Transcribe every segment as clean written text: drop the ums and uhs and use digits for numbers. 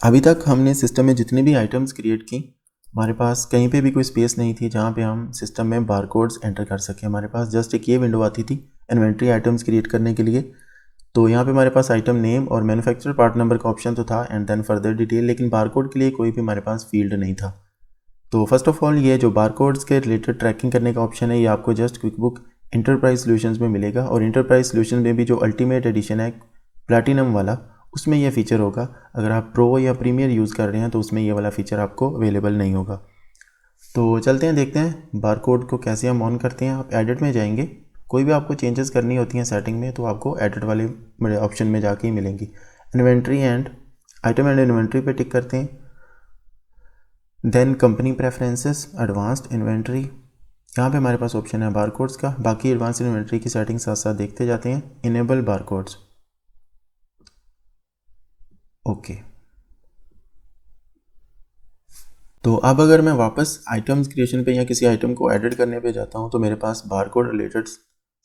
अभी तक हमने सिस्टम में जितनी भी आइटम्स क्रिएट की, हमारे पास कहीं पे भी कोई स्पेस नहीं थी जहाँ पे हम सिस्टम में बारकोड्स एंटर कर सकें। हमारे पास जस्ट एक ये विंडो आती थी इन्वेंट्री आइटम्स क्रिएट करने के लिए। तो यहाँ पे हमारे पास आइटम नेम और मैन्युफैक्चरर पार्ट नंबर का ऑप्शन तो था एंड देन फर्दर डिटेल, लेकिन बारकोड के लिए कोई भी हमारे पास फील्ड नहीं था। तो फर्स्ट ऑफ ऑल ये जो बारकोड्स के रिलेटेड ट्रैकिंग करने का ऑप्शन है ये आपको जस्ट क्विकबुक इंटरप्राइज सॉल्यूशंस में मिलेगा, और इंटरप्राइज सॉल्यूशन में भी जो अल्टीमेट एडिशन है प्लैटिनम वाला, उसमें यह फ़ीचर होगा। अगर आप प्रो या प्रीमियर यूज़ कर रहे हैं तो उसमें ये वाला फ़ीचर आपको अवेलेबल नहीं होगा। तो चलते हैं, देखते हैं बारकोड को कैसे हम ऑन करते हैं। आप एडिट में जाएंगे, कोई भी आपको चेंजेस करनी होती हैं सेटिंग में तो आपको एडिट वाले ऑप्शन में जाके ही मिलेंगी। Inventory and item and inventory पे टिक करते हैं। Then company preferences, advanced inventory, यहाँ पे हमारे पास ऑप्शन है बारकोड्स का। बाकी एडवांस इन्वेंट्री की सेटिंग साथ साथ देखते जाते हैं। Enable barcodes, okay. तो अब अगर मैं वापस आइटम्स क्रिएशन पे या किसी आइटम को एडिट करने पे जाता हूँ तो मेरे पास बारकोड रिलेटेड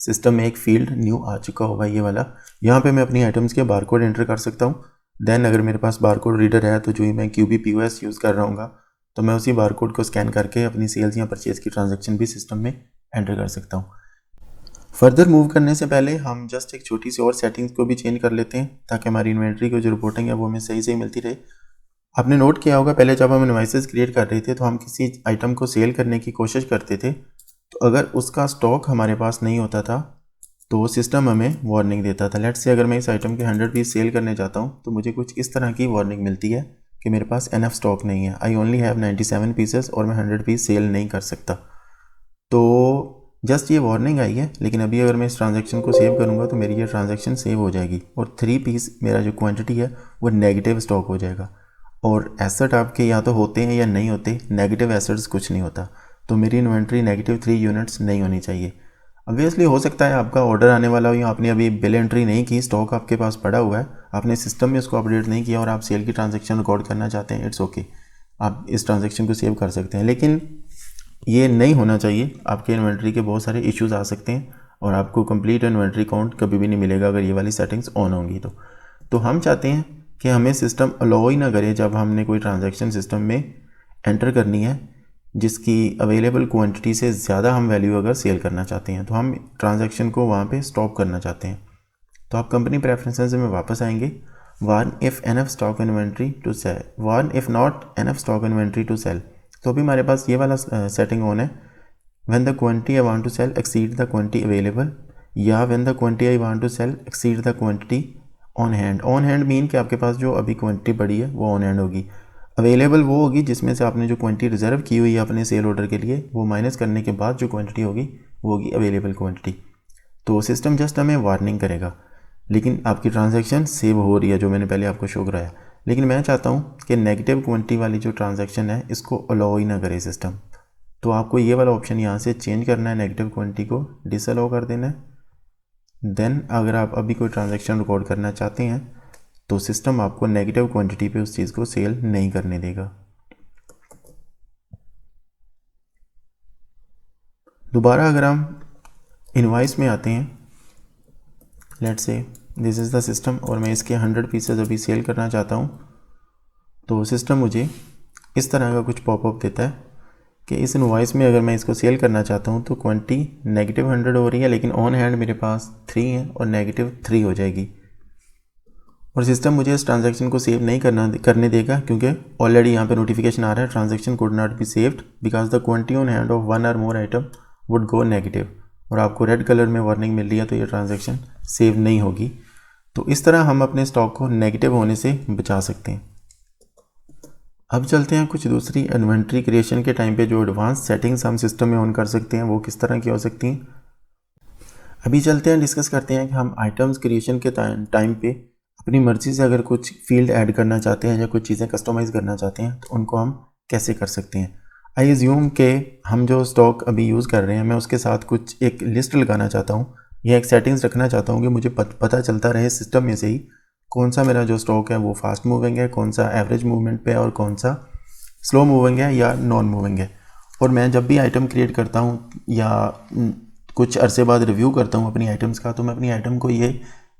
सिस्टम में एक फील्ड न्यू आ चुका होगा, ये वाला। यहाँ पे मैं अपनी आइटम्स के बारकोड एंटर कर सकता हूँ। देन अगर मेरे पास बारकोड रीडर है तो जो ही मैं QB POS यूज़ कर रहा हूँ तो मैं उसी बारकोड को स्कैन करके अपनी सेल्स या परचेज की ट्रांजैक्शन भी सिस्टम में एंटर कर सकता हूँ। फर्दर मूव करने से पहले हम जस्ट एक छोटी सी और सेटिंग्स को भी चेंज कर लेते हैं ताकि हमारी इन्वेंट्री की जो रिपोर्टिंग है वो हमें सही सही मिलती रहे। आपने नोट किया होगा पहले जब हम इनवॉइसेस क्रिएट कर रहे थे तो हम किसी आइटम को सेल करने की कोशिश करते थे, तो अगर उसका स्टॉक हमारे पास नहीं होता था तो सिस्टम हमें वार्निंग देता था। लेट्स से अगर मैं इस आइटम के 100 पीस सेल करने जाता हूँ तो मुझे कुछ इस तरह की वार्निंग मिलती है कि मेरे पास इनफ स्टॉक नहीं है, आई ओनली हैव 97 पीसेस और मैं 100 पीस सेल नहीं कर सकता। तो जस्ट ये वार्निंग आई है, लेकिन अभी अगर मैं इस ट्रांजैक्शन को सेव करूँगा तो मेरी ये ट्रांजैक्शन सेव हो जाएगी और 3 पीस मेरा जो क्वांटिटी है वो नेगेटिव स्टॉक हो जाएगा। और एसेट आपके या तो होते हैं या नहीं होते, नेगेटिव एसेट्स कुछ नहीं होता। तो मेरी इन्वेंट्री नेगेटिव 3 यूनिट्स नहीं होनी चाहिए। ऑब्वियसली हो सकता है आपका ऑर्डर आने वाला हो या आपने अभी बिल एंट्री नहीं की, स्टॉक आपके पास पड़ा हुआ है, आपने सिस्टम में उसको अपडेट नहीं किया और आप सेल की ट्रांजैक्शन रिकॉर्ड करना चाहते हैं, इट्स ओके, आप इस ट्रांजैक्शन को सेव कर सकते हैं। लेकिन ये नहीं होना चाहिए। आपके इन्वेंट्री के बहुत सारे इश्यूज़ आ सकते हैं और आपको कंप्लीट इन्वेंट्री काउंट कभी भी नहीं मिलेगा अगर ये वाली सेटिंग्स ऑन होंगी तो हम चाहते हैं कि हमें सिस्टम अलाउ ही ना करे जब हमने कोई ट्रांजैक्शन सिस्टम में एंटर करनी है जिसकी अवेलेबल क्वांटिटी से ज़्यादा हम वैल्यू अगर सेल करना चाहते हैं, तो हम ट्रांजैक्शन को वहाँ पे स्टॉप करना चाहते हैं। तो आप कंपनी प्रेफरेंसेस में वापस आएंगे। Warn if enough stock inventory to sell, warn if not enough stock inventory to sell. तो अभी हमारे पास ये वाला सेटिंग ऑन है। When the quantity I want to sell exceed the quantity available, या when the quantity I want to sell exceed the quantity on hand. On hand mean कि आपके पास जो अभी क्वांटिटी पड़ी है वो ऑन हैंड होगी। अवेलेबल वो होगी जिसमें से आपने जो क्वांटिटी रिजर्व की हुई है अपने सेल ऑर्डर के लिए, वो माइनस करने के बाद जो क्वांटिटी होगी वो होगी अवेलेबल क्वांटिटी। तो सिस्टम जस्ट हमें वार्निंग करेगा, लेकिन आपकी ट्रांजैक्शन सेव हो रही है जो मैंने पहले आपको शो कराया। लेकिन मैं चाहता हूँ कि नेगेटिव क्वांटिटी वाली जो ट्रांजैक्शन है इसको अलाउ ही ना करे सिस्टम। तो आपको ये वाला ऑप्शन यहाँ से चेंज करना है, नेगेटिव क्वांटिटी को डिसअलाउ कर देना है। देन अगर आप अभी कोई ट्रांजैक्शन रिकॉर्ड करना चाहते हैं तो सिस्टम आपको नेगेटिव क्वांटिटी पे उस चीज़ को सेल नहीं करने देगा। दोबारा अगर हम इनवॉइस में आते हैं, let's say this is the system और मैं इसके 100 पीसेज अभी सेल करना चाहता हूँ, तो सिस्टम मुझे इस तरह का कुछ पॉपअप देता है कि इस इनवॉइस में अगर मैं इसको सेल करना चाहता हूँ तो क्वांटिटी नेगेटिव 100 हो रही है, लेकिन ऑन हैंड मेरे पास 3 है और नेगेटिव 3 हो जाएगी। और सिस्टम मुझे इस ट्रांजैक्शन को सेव नहीं करने देगा क्योंकि ऑलरेडी यहाँ पे नोटिफिकेशन आ रहा है transaction could not be saved because the quantity on hand of 1 और मोर आइटम वुड गो नेगेटिव, और आपको रेड कलर में वार्निंग मिल रही है तो ये ट्रांजैक्शन सेव नहीं होगी। तो इस तरह हम अपने स्टॉक को नेगेटिव होने से बचा सकते हैं। अब चलते हैं कुछ दूसरी इन्वेंट्री क्रिएशन के टाइम पे जो एडवांस सेटिंग्स हम सिस्टम में ऑन कर सकते हैं वो किस तरह की हो सकती हैं। अभी चलते हैं, डिस्कस करते हैं कि हम आइटम्स क्रिएशन के टाइम पे अपनी मर्ज़ी से अगर कुछ फील्ड ऐड करना चाहते हैं या कुछ चीज़ें कस्टमाइज़ करना चाहते हैं तो उनको हम कैसे कर सकते हैं। आई एज्यूम के हम जो स्टॉक अभी यूज़ कर रहे हैं मैं उसके साथ कुछ एक लिस्ट लगाना चाहता हूँ या एक सेटिंग्स रखना चाहता हूँ कि मुझे पता चलता रहे सिस्टम में से ही कौन सा मेरा जो स्टॉक है वो फास्ट मूविंग है, कौन सा एवरेज मूवमेंट पे है और कौन सा स्लो मूविंग है या नॉन मूविंग है। और मैं जब भी आइटम क्रिएट करता हूँ या कुछ अरसे बाद रिव्यू करता हूँ अपनी आइटम्स का, तो मैं अपनी आइटम को ये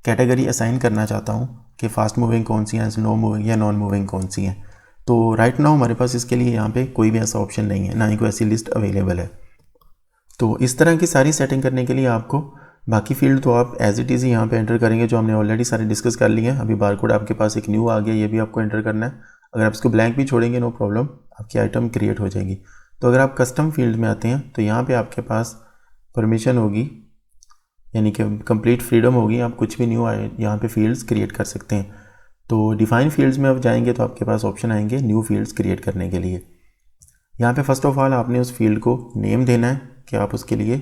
कैटेगरी असाइन करना चाहता हूँ कि फास्ट मूविंग कौन सी हैं, स्लो मूविंग या नॉन मूविंग कौन सी हैं। तो राइट नाउ हमारे पास इसके लिए यहाँ पे कोई भी ऐसा ऑप्शन नहीं है, ना ही कोई ऐसी लिस्ट अवेलेबल है। तो इस तरह की सारी सेटिंग करने के लिए आपको बाकी फील्ड तो आप एज इट इज़ यहाँ पे एंटर करेंगे, जो हमने ऑलरेडी सारे डिस्कस कर लिए हैं। अभी बारकोड आपके पास एक न्यू आ गया, ये भी आपको एंटर करना है। अगर आप इसको ब्लैंक भी छोड़ेंगे नो प्रॉब्लम, आपकी आइटम क्रिएट हो जाएगी। तो अगर आप कस्टम फील्ड में आते हैं तो यहाँ पे आपके पास परमिशन होगी, यानी कि कंप्लीट फ्रीडम होगी, आप कुछ भी न्यू यहाँ पे फील्ड्स क्रिएट कर सकते हैं। तो डिफाइन फील्ड्स में आप जाएंगे तो आपके पास ऑप्शन आएंगे न्यू फील्ड्स क्रिएट करने के लिए। यहाँ पे फर्स्ट ऑफ ऑल आपने उस फील्ड को नेम देना है कि आप उसके लिए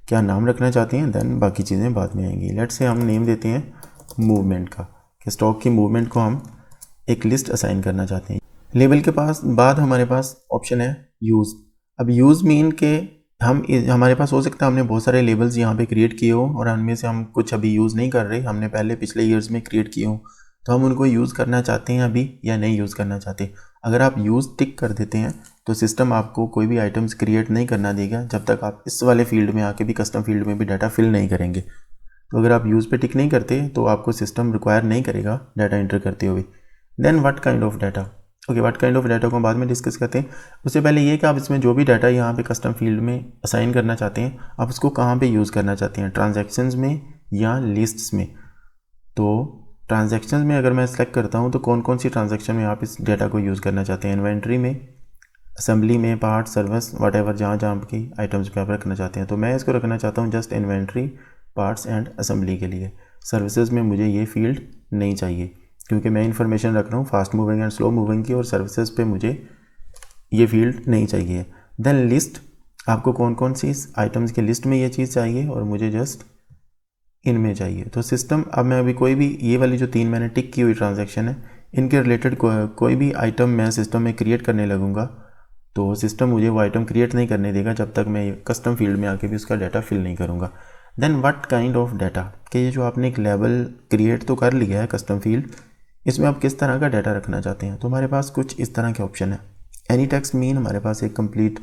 क्या नाम रखना चाहते हैं, देन बाकी चीज़ें बाद में आएंगी। लेट्स से हम नेम देते हैं मूवमेंट का, कि स्टॉक की मूवमेंट को हम एक लिस्ट असाइन करना चाहते हैं। लेबल के पास बाद हमारे पास ऑप्शन है यूज़। अब यूज़ मीन के हमारे पास हो सकता है हमने बहुत सारे लेबल्स यहाँ पे क्रिएट किए हो और उनमें से हम कुछ अभी यूज़ नहीं कर रहे, हमने पहले पिछले ईयर्स में क्रिएट किए हो, तो हम उनको यूज़ करना चाहते हैं अभी या नहीं यूज़ करना चाहते। अगर आप यूज़ टिक कर देते हैं तो सिस्टम आपको कोई भी आइटम्स क्रिएट नहीं करना देगा जब तक आप इस वाले फील्ड में आके भी कस्टम फील्ड में भी डाटा फिल नहीं करेंगे। तो अगर आप यूज़ पे टिक नहीं करते तो आपको सिस्टम रिक्वायर नहीं करेगा डाटा एंटर करते हुए। Then what kind of data, okay, what kind of data को बाद में डिस्कस करते हैं। उससे पहले ये कि आप इसमें जो भी डाटा यहाँ पे कस्टम फील्ड में असाइन करना चाहते हैं, आप उसको कहाँ पे यूज़ करना चाहते हैं, ट्रांजैक्शंस में या लिस्ट्स में। तो ट्रांजैक्शंस में अगर मैं सेलेक्ट करता हूँ तो कौन कौन सी ट्रांजैक्शन में आप इस डाटा को यूज़ करना चाहते हैं, इन्वेंट्री में, असेंबली में, पार्ट, सर्विस, वट एवर, जहाँ की आइटम्स पे आप रखना चाहते हैं। तो मैं इसको रखना चाहता हूँ just inventory, parts and assembly के लिए। सर्विसेज में मुझे ये फील्ड नहीं चाहिए क्योंकि मैं इन्फॉर्मेशन रख रहा हूँ fast moving and slow moving की, और सर्विसेज पे मुझे ये फील्ड नहीं चाहिए। देन लिस्ट, आपको कौन कौन सी आइटम्स की लिस्ट में ये चीज़ चाहिए और मुझे जस्ट इनमें चाहिए। तो सिस्टम, अब मैं अभी कोई भी ये वाली जो 3 मैंने टिक की हुई ट्रांजैक्शन है इनके रिलेटेड कोई भी आइटम मैं सिस्टम में क्रिएट करने लगूंगा तो सिस्टम मुझे वो आइटम क्रिएट नहीं करने देगा जब तक मैं कस्टम फील्ड में आके भी उसका डाटा फिल नहीं करूँगा। Then what kind of data, कि ये जो आपने एक लेवल क्रिएट तो कर लिया है कस्टम फील्ड, इसमें आप किस तरह का डाटा रखना चाहते हैं। तो हमारे पास कुछ इस तरह के ऑप्शन है। एनी टेक्स्ट मीन हमारे पास एक कंप्लीट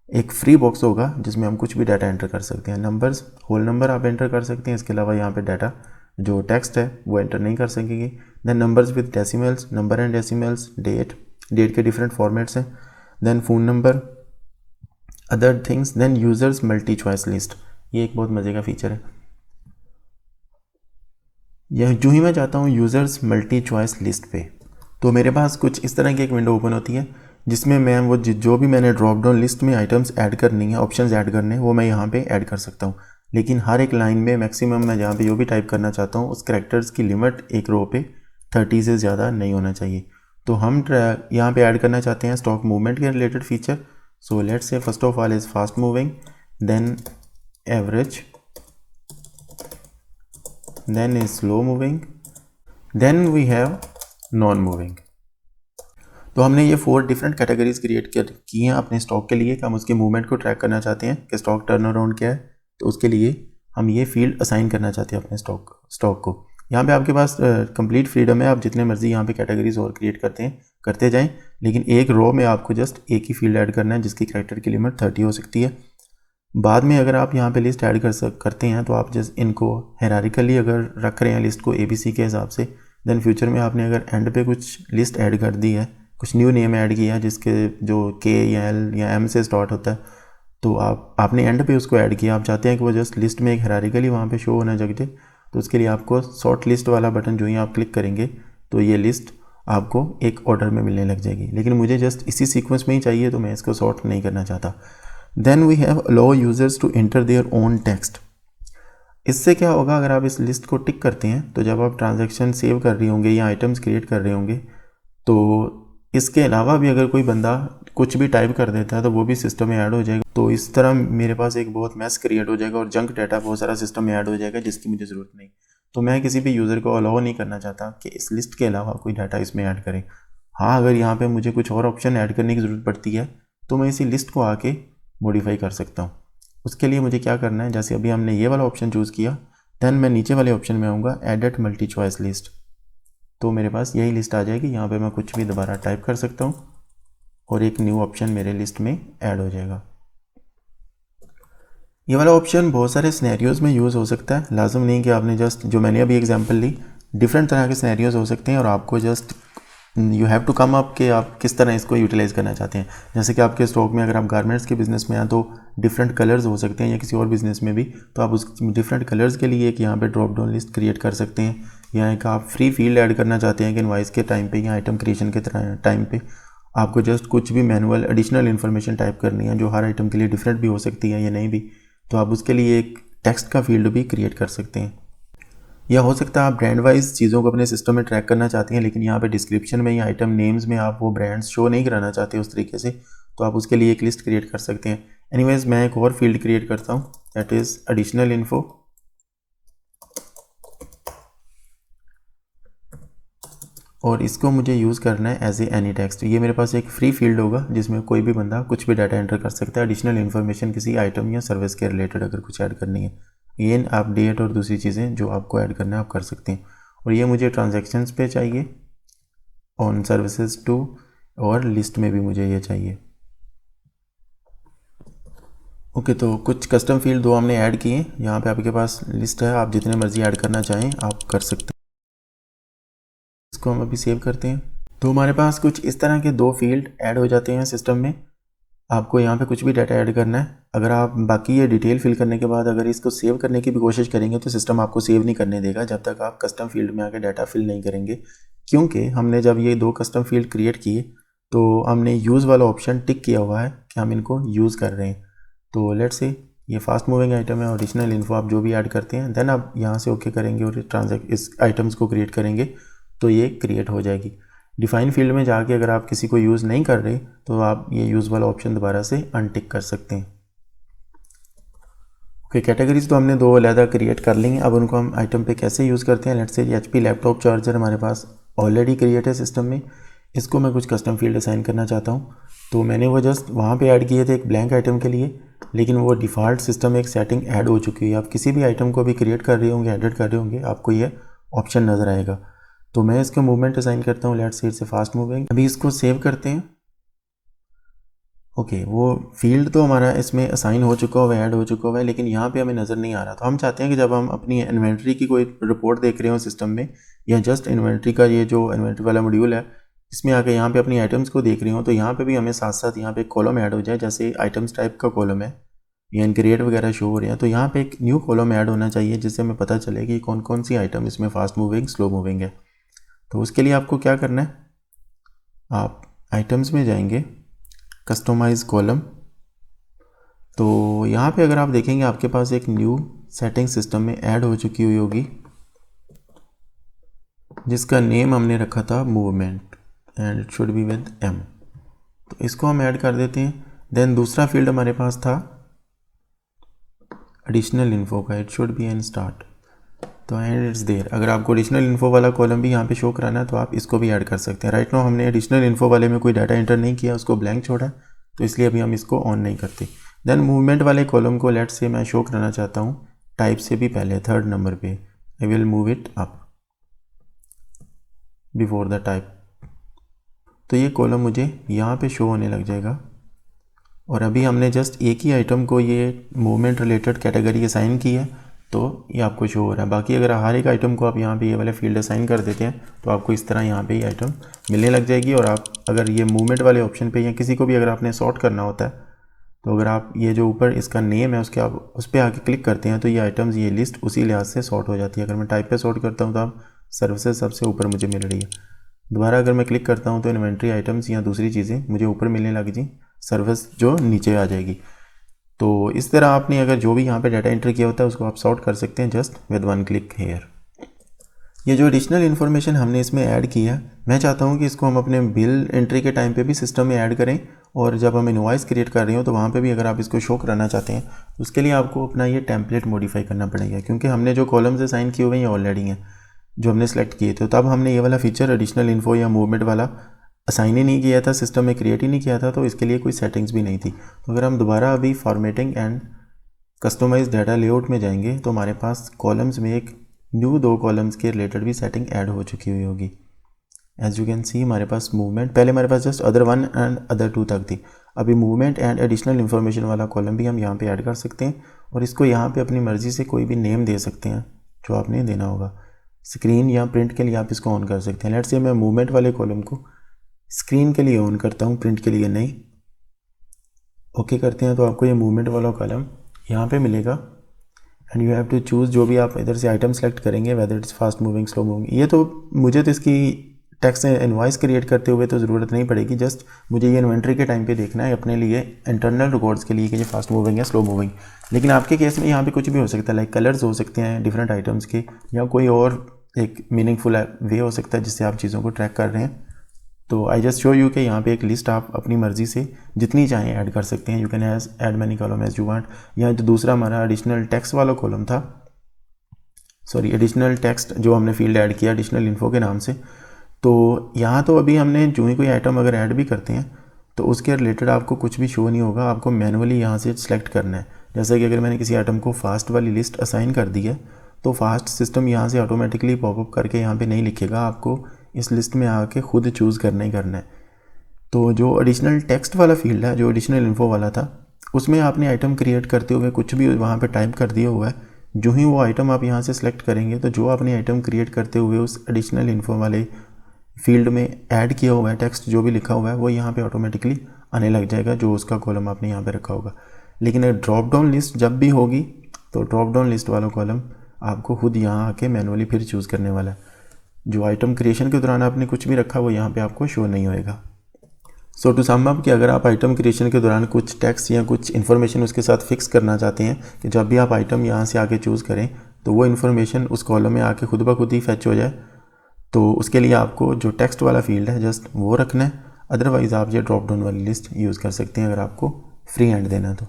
एक फ्री बॉक्स होगा जिसमें हम कुछ भी डाटा एंटर कर सकते हैं। नंबर्स, होल नंबर आप एंटर कर सकते हैं, इसके अलावा यहाँ पे डाटा जो टेक्स्ट है वो एंटर नहीं कर सकेंगे। Then numbers with decimals, number and decimals, date के डिफरेंट फॉर्मेट्स हैं। Then phone number, other things. Then users multi choice list, ये एक बहुत मज़े का फीचर है। यह जो ही मैं चाहता हूँ यूज़र्स मल्टी चॉइस लिस्ट पे, तो मेरे पास कुछ इस तरह की एक विंडो ओपन होती है जिसमें मैं वो जो भी मैंने ड्रॉप डाउन लिस्ट में आइटम्स ऐड करनी है, ऑप्शंस ऐड करने हैं, वो मैं यहाँ पे ऐड कर सकता हूँ। लेकिन हर एक लाइन में मैक्सिमम मैं जहाँ पे जो भी टाइप करना चाहता हूँ उस कैरेक्टर्स की लिमिट एक रो पे 30 से ज़्यादा नहीं होना चाहिए। तो हम यहाँ पे ऐड करना चाहते हैं स्टॉक मूवमेंट के related feature. So let's say first of all is fast moving, then average, then is slow moving, then we have non moving। तो हमने ये 4 डिफरेंट कैटेगरीज क्रिएट की हैं अपने स्टॉक के लिए कि हम उसके मूवमेंट को ट्रैक करना चाहते हैं कि स्टॉक टर्न अराउंड क्या है, तो उसके लिए हम ये फील्ड असाइन करना चाहते हैं अपने स्टॉक को। यहाँ पे आपके पास कंप्लीट फ्रीडम है, आप जितने मर्जी यहाँ पे कैटेगरीज और क्रिएट करते जाएँ, लेकिन एक रो में आपको जस्ट एक ही फील्ड ऐड करना है जिसकी कैरेक्टर की लिमिट 30 हो सकती है। बाद में अगर आप यहाँ पे लिस्ट ऐड करते हैं तो आप जस्ट इनको हायरार्किकली अगर रख रहे हैं लिस्ट को ABC के हिसाब से, देन फ्यूचर में आपने अगर एंड पे कुछ लिस्ट ऐड कर दी है, कुछ न्यू नेम ऐड किया है जिसके जो K या L या M से स्टार्ट होता है, तो आपने एंड पे उसको ऐड किया, आप चाहते हैं कि वो जस्ट लिस्ट में एक हायरार्किकली वहाँ पे शो होना चाहिए, तो उसके लिए आपको शॉर्ट लिस्ट वाला बटन जो ही आप क्लिक करेंगे तो ये लिस्ट आपको एक ऑर्डर में मिलने लग जाएगी। लेकिन मुझे जस्ट इसी सीक्वेंस में ही चाहिए तो मैं इसको शॉर्ट नहीं करना चाहता। Then we have allow users to enter their own text. इससे क्या होगा, अगर आप इस लिस्ट को टिक करते हैं तो जब आप ट्रांजैक्शन सेव कर रहे होंगे या आइटम्स क्रिएट कर रहे होंगे तो इसके अलावा भी अगर कोई बंदा कुछ भी टाइप कर देता है तो वो भी सिस्टम में ऐड हो जाएगा। तो इस तरह मेरे पास एक बहुत मैस क्रिएट हो जाएगा और जंक डाटा बहुत सारा सिस्टम में ऐड हो जाएगा जिसकी मुझे ज़रूरत नहीं। तो मैं किसी भी यूज़र को अलाउ नहीं करना चाहता कि इस लिस्ट के अलावा कोई डाटा इसमें ऐड करें। हाँ, अगर यहाँ पे मुझे कुछ और ऑप्शन ऐड करने की ज़रूरत पड़ती है तो मैं इसी लिस्ट को आके मॉडिफाई कर सकता हूँ। उसके लिए मुझे क्या करना है, जैसे अभी हमने ये वाला ऑप्शन चूज़ किया, देन मैं नीचे वाले ऑप्शन में आऊँगा एडिट मल्टी चॉइस लिस्ट, तो मेरे पास यही लिस्ट आ जाएगी। यहाँ पे मैं कुछ भी दोबारा टाइप कर सकता हूँ और एक न्यू ऑप्शन मेरे लिस्ट में ऐड हो जाएगा। ये वाला ऑप्शन बहुत सारे सिनेरियोज़ में यूज़ हो सकता है, लाजम नहीं कि आपने जस्ट जो मैंने अभी एग्जांपल ली डिफरेंट तरह के सिनेरियोज हो सकते हैं और आपको just you have to come up कि आप किस तरह इसको यूटिलाइज़ करना चाहते हैं। जैसे कि आपके स्टॉक में अगर आप गारमेंट्स के बिज़नेस में हैं तो डिफरेंट कलर्स हो सकते हैं, या किसी और बिज़नेस में भी, तो आप उस डिफरेंट कलर्स के लिए एक यहाँ पे ड्रॉप डाउन लिस्ट क्रिएट कर सकते हैं। या एक आप फ्री फील्ड ऐड करना चाहते हैं कि इनवाइस के टाइम पे या आइटम क्रिएशन के टाइम पे आपको जस्ट कुछ भी मैनुअल एडिशनल इन्फॉर्मेशन टाइप करनी है जो हर आइटम के लिए डिफरेंट भी हो सकती है या नहीं भी, तो आप उसके लिए एक टेक्स्ट का फील्ड भी क्रिएट कर सकते हैं। या हो सकता है आप ब्रांड वाइज चीज़ों को अपने सिस्टम में ट्रैक करना चाहते हैं, लेकिन यहाँ पे डिस्क्रिप्शन में या आइटम नेम्स में आप वो ब्रांड्स शो नहीं कराना चाहते उस तरीके से, तो आप उसके लिए एक लिस्ट क्रिएट कर सकते हैं। एनीवेज मैं एक और फील्ड क्रिएट करता हूँ, दैट इज़ एडिशनल इन्फो, और इसको मुझे यूज़ करना है एज ए एनी टेक्स्ट। ये मेरे पास एक फ्री फील्ड होगा जिसमें कोई भी बंदा कुछ भी डाटा एंटर कर सकता है, एडिशनल इन्फॉर्मेशन किसी आइटम या सर्विस के रिलेटेड अगर कुछ ऐड करनी है। ये आप डेट और दूसरी चीज़ें जो आपको ऐड करना है आप कर सकते हैं। और ये मुझे ट्रांजैक्शंस पे चाहिए, ऑन सर्विसेज टू, और लिस्ट में भी मुझे ये चाहिए। ओके, तो कुछ कस्टम फील्ड दो हमने ऐड किए। यहाँ पे आपके पास लिस्ट है, आप जितने मर्जी ऐड करना चाहें आप कर सकते हैं। इसको हम अभी सेव करते हैं। तो हमारे पास कुछ इस तरह के दो फील्ड ऐड हो जाते हैं सिस्टम में। आपको यहाँ पे कुछ भी डाटा ऐड करना है, अगर आप बाकी ये डिटेल फिल करने के बाद अगर इसको सेव करने की भी कोशिश करेंगे तो सिस्टम आपको सेव नहीं करने देगा जब तक आप कस्टम फील्ड में आके डाटा फिल नहीं करेंगे, क्योंकि हमने जब ये दो कस्टम फील्ड क्रिएट किए तो हमने यूज़ वाला ऑप्शन टिक किया हुआ है कि हम इनको यूज़ कर रहे हैं। तो लेट्स से ये फास्ट मूविंग आइटम है, एडिशनल इन्फो आप जो भी ऐड करते हैं देन आप यहाँ से ओके करेंगे और इस आइटम्स को क्रिएट करेंगे तो ये क्रिएट हो जाएगी। डिफाइन फील्ड में जाके अगर आप किसी को यूज़ नहीं कर रहे तो आप ये यूज़ वाला ऑप्शन दोबारा से अनटिक कर सकते हैं। ओके, कैटेगरीज तो हमने दो अलहदा क्रिएट कर ली हैं। अब उनको हम आइटम पे कैसे यूज़ करते हैं, let's say HP laptop charger हमारे पास ऑलरेडी क्रिएट है सिस्टम में, इसको मैं कुछ कस्टम फील्ड असाइन करना चाहता हूँ। तो मैंने वो जस्ट वहाँ पे ऐड किए थे एक ब्लैंक आइटम के लिए, लेकिन वो डिफ़ॉल्ट सिस्टम एक सेटिंग ऐड हो चुकी है। आप किसी भी आइटम को भी क्रिएट कर रहे होंगे, एडिट कर रहे होंगे, आपको ये ऑप्शन नज़र आएगा। तो मैं इसका मूवमेंट असाइन करता हूँ, let's say it's fast moving. अभी इसको सेव करते हैं। ओके, वो फील्ड तो हमारा इसमें असाइन हो चुका हुआ है, ऐड हो चुका हुआ है, लेकिन यहाँ पे हमें नज़र नहीं आ रहा। तो हम चाहते हैं कि जब हम अपनी इन्वेंट्री की कोई रिपोर्ट देख रहे हो सिस्टम में, या जस्ट इन्वेंट्री का ये जो इन्वेंट्री वाला मॉड्यूल है इसमें आके यहाँ पे अपनी आइटम्स को देख रहे हो, तो यहाँ पे भी हमें साथ साथ यहाँ पे एक कॉलम ऐड हो जाए, जैसे आइटम्स टाइप का कॉलम है या इनक्रिएट वगैरह शो हो रहे हैं, तो यहाँ पे एक न्यू कॉलम ऐड होना चाहिए जिससे हमें पता चले कि कौन कौन सी आइटम इसमें फास्ट मूविंग स्लो मूविंग है। तो उसके लिए आपको क्या करना है, आप आइटम्स में जाएंगे, कस्टमाइज कॉलम, तो यहाँ पे अगर आप देखेंगे आपके पास एक न्यू सेटिंग सिस्टम में ऐड हो चुकी हुई होगी जिसका नेम हमने रखा था movement and it should be with M। तो इसको हम ऐड कर देते हैं। देन दूसरा फील्ड हमारे पास था एडिशनल इन्फो का, it should be an start, तो एंड इट्स देयर। अगर आपको एडिशनल इन्फो वाला कॉलम भी यहाँ पे शो कराना है तो आप इसको भी ऐड कर सकते हैं। राइट नाउ हमने एडिशनल इन्फो वाले में कोई डाटा एंटर नहीं किया, उसको ब्लैंक छोड़ा, तो इसलिए अभी हम इसको ऑन नहीं करते। देन मूवमेंट वाले कॉलम को लेट्स से मैं शो कराना चाहता हूँ टाइप से भी पहले, थर्ड नंबर पे। I will move it up before the type, तो ये कॉलम मुझे यहाँ पे शो होने लग जाएगा। और अभी हमने जस्ट एक ही आइटम को ये मूवमेंट रिलेटेड कैटेगरी असाइन की है तो ये आपको शो हो रहा है। बाकी अगर हर एक आइटम को आप यहाँ पे ये वाले फील्ड असाइन कर देते हैं तो आपको इस तरह यहाँ पे ये आइटम मिलने लग जाएगी। और आप अगर ये मूवमेंट वाले ऑप्शन पे या किसी को भी अगर आपने सॉर्ट करना होता है तो अगर आप ये जो ऊपर इसका नेम है उसके आप उस पर आके क्लिक करते हैं तो ये आइटम्स, ये लिस्ट उसी लिहाज से सॉर्ट हो जाती है। अगर मैं टाइप पे सॉर्ट करता हूँ तो आप सर्विसेज सबसे ऊपर मुझे मिल रही है। दोबारा अगर मैं क्लिक करता हूँ तो इन्वेंट्री आइटम्स या दूसरी चीज़ें मुझे ऊपर मिलने लग जी, सर्विस जो नीचे आ जाएगी। तो इस तरह आपने अगर जो भी यहाँ पे डाटा एंटर किया होता है उसको आप सॉर्ट कर सकते हैं just with one click here. ये जो एडिशनल इन्फॉर्मेशन हमने इसमें ऐड किया, मैं चाहता हूँ कि इसको हम अपने बिल एंट्री के टाइम पे भी सिस्टम में ऐड करें, और जब हम इनवॉइस क्रिएट कर रहे हो तो वहाँ पे भी अगर आप इसको शो कराना चाहते हैं तो उसके लिए आपको अपना ये टेम्पलेट मॉडिफाई करना पड़ेगा, क्योंकि हमने जो कॉलम्स असाइन किए हुए हैं ये ऑलरेडी हैं जो हमने सेलेक्ट किए थे। तब हमने ये वाला फीचर एडिशनल इन्फो या मूवमेंट वाला असाइन ही नहीं किया था, सिस्टम में क्रिएट ही नहीं किया था, तो इसके लिए कोई सेटिंग्स भी नहीं थी। तो अगर हम दोबारा अभी formatting and customize data layout में जाएंगे तो हमारे पास कॉलम्स में एक न्यू दो कॉलम्स के रिलेटेड भी सेटिंग ऐड हो चुकी हुई होगी। एज यू कैन सी हमारे पास मूवमेंट, पहले हमारे पास जस्ट अदर 1 एंड अदर 2 तक थी, अभी मूवमेंट एंड एडिशनल इन्फॉर्मेशन वाला कॉलम भी हम यहाँ पे ऐड कर सकते हैं। और इसको यहाँ पे अपनी मर्ज़ी से कोई भी नेम दे सकते हैं जो आपने देना होगा। स्क्रीन या प्रिंट के लिए आप इसको ऑन कर सकते हैं। लेट्स से मैं मूवमेंट वाले कॉलम को स्क्रीन के लिए ऑन करता हूँ, प्रिंट के लिए नहीं। ओके करते हैं तो आपको ये मूवमेंट वाला कॉलम यहाँ पे मिलेगा and you have to choose जो भी आप इधर से आइटम सेलेक्ट करेंगे, whether it's fast moving, slow moving. ये तो मुझे तो इसकी टेक्स्ट इनवॉइस क्रिएट करते हुए तो ज़रूरत नहीं पड़ेगी, जस्ट मुझे ये इन्वेंट्री के टाइम पे देखना है अपने लिए इंटरनल रिकॉर्ड्स के लिए कि ये फास्ट मूविंग है, स्लो मूविंग। लेकिन आपके केस में यहाँ पे कुछ भी हो सकता है, लाइक कलर्स हो सकते हैं डिफरेंट आइटम्स के, या कोई और एक मीनिंगफुल वे हो सकता है जिससे आप चीज़ों को ट्रैक कर रहे हैं। तो आई जस्ट शो यू कि यहाँ पे एक लिस्ट आप अपनी मर्ज़ी से जितनी चाहें ऐड कर सकते हैं। You can add many column as you want. यहाँ जो दूसरा हमारा एडिशनल टेक्स्ट वाला कॉलम था, सॉरी एडिशनल टेक्स्ट जो हमने फील्ड ऐड किया एडिशनल इन्फो के नाम से, तो यहाँ तो अभी हमने जो ही कोई आइटम अगर ऐड भी करते हैं तो उसके रिलेटेड आपको कुछ भी शो नहीं होगा, आपको मैनुअली यहाँ से सेलेक्ट करना है। जैसे कि अगर मैंने किसी आइटम को फास्ट वाली लिस्ट असाइन कर दी है तो फास्ट सिस्टम यहाँ से ऑटोमेटिकली पॉपअप करके यहाँ पे नहीं लिखेगा, आपको इस लिस्ट में आके खुद चूज़ करना ही करना है। तो जो एडिशनल टेक्स्ट वाला फील्ड है, जो एडिशनल इन्फो वाला था, उसमें आपने आइटम क्रिएट करते हुए कुछ भी वहाँ पे टाइप कर दिया हुआ है। जो ही वो आइटम आप यहाँ से सिलेक्ट करेंगे तो जो आपने आइटम क्रिएट करते हुए उस एडिशनल इन्फो वाले फील्ड में ऐड किया हुआ है टेक्स्ट जो भी लिखा हुआ है वो यहाँ पे ऑटोमेटिकली आने लग जाएगा, जो उसका कॉलम आपने यहाँ पे रखा होगा। लेकिन ड्रॉप डाउन लिस्ट जब भी होगी तो ड्रॉप डाउन लिस्ट वाला कॉलम आपको खुद यहाँ आके मैनुअली फिर चूज़ करने वाला है। जो आइटम क्रिएशन के दौरान आपने कुछ भी रखा वो यहाँ पे आपको शो नहीं होएगा। सो टू सम अप कि अगर आप आइटम क्रिएशन के दौरान कुछ टेक्स्ट या कुछ इन्फॉर्मेशन उसके साथ फिक्स करना चाहते हैं कि जब भी आप आइटम यहाँ से आके चूज़ करें तो वो इन्फॉर्मेशन उस कॉलम में आके खुद ब खुद ही फैच हो जाए, तो उसके लिए आपको जो टेक्स्ट वाला फील्ड है जस्ट वो रखना है। अदरवाइज़ आप ये ड्रॉप डाउन वाली लिस्ट यूज़ कर सकते हैं अगर आपको फ्री हैंड देना है तो।